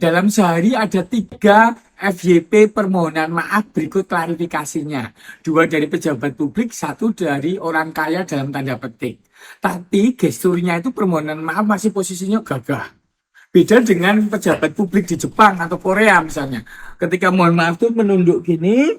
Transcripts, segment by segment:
dalam sehari ada 3 FYP permohonan maaf, berikut klarifikasinya. 2 dari pejabat publik, 1 dari orang kaya dalam tanda petik. Tapi gesturnya itu permohonan maaf masih posisinya gagah. Beda dengan pejabat publik di Jepang atau Korea misalnya. Ketika mohon maaf itu menunduk gini,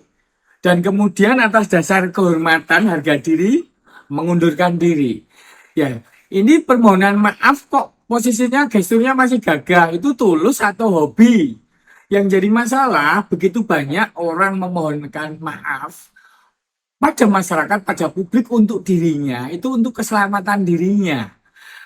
dan kemudian atas dasar kehormatan harga diri mengundurkan diri. Ya, ini permohonan maaf kok posisinya gesturnya masih gagah, itu tulus atau hobi? Yang jadi masalah begitu banyak orang memohonkan maaf pada masyarakat, pada publik untuk dirinya, itu untuk keselamatan dirinya.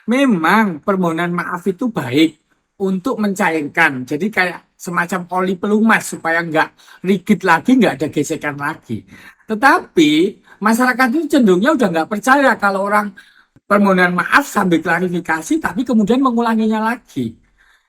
Memang permohonan maaf itu baik untuk mencairkan, jadi kayak semacam oli pelumas supaya nggak rigid lagi, nggak ada gesekan lagi. Tetapi masyarakat itu cenderungnya udah nggak percaya kalau orang permohonan maaf sambil klarifikasi, tapi kemudian mengulanginya lagi.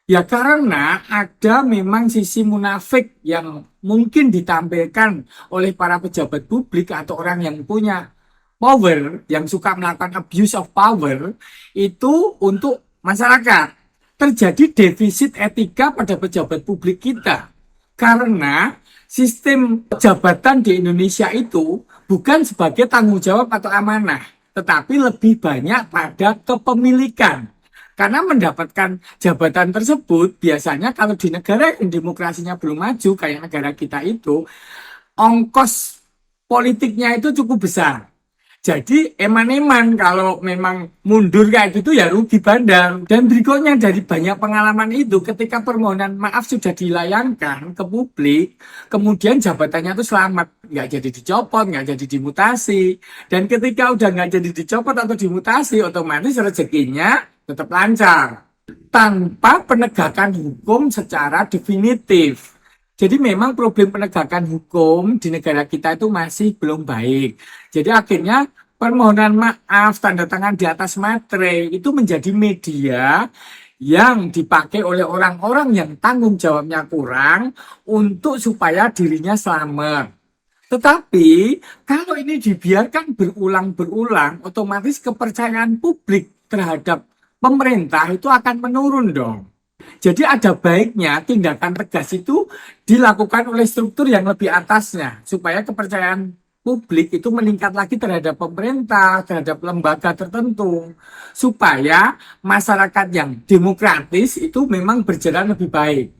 Ya karena ada memang sisi munafik yang mungkin ditampilkan oleh para pejabat publik atau orang yang punya power, yang suka melakukan abuse of power, itu untuk masyarakat. Terjadi defisit etika pada pejabat publik kita. Karena sistem jabatan di Indonesia itu bukan sebagai tanggung jawab atau amanah, tetapi lebih banyak pada kepemilikan. Karena mendapatkan jabatan tersebut biasanya kalau di negara yang demokrasinya belum maju kayak negara kita itu, ongkos politiknya itu cukup besar. Jadi eman-eman kalau memang mundur kayak gitu ya rugi bandar. Dan berikutnya dari banyak pengalaman itu, ketika permohonan maaf sudah dilayangkan ke publik, kemudian jabatannya itu selamat, nggak jadi dicopot, nggak jadi dimutasi. Dan ketika udah nggak jadi dicopot atau dimutasi, otomatis rezekinya tetap lancar tanpa penegakan hukum secara definitif. Jadi memang problem penegakan hukum di negara kita itu masih belum baik. Jadi akhirnya permohonan maaf tanda tangan di atas materai itu menjadi media yang dipakai oleh orang-orang yang tanggung jawabnya kurang untuk supaya dirinya selamat. Tetapi kalau ini dibiarkan berulang-berulang, otomatis kepercayaan publik terhadap pemerintah itu akan menurun dong. Jadi ada baiknya tindakan tegas itu dilakukan oleh struktur yang lebih atasnya supaya kepercayaan publik itu meningkat lagi terhadap pemerintah, terhadap lembaga tertentu, supaya masyarakat yang demokratis itu memang berjalan lebih baik.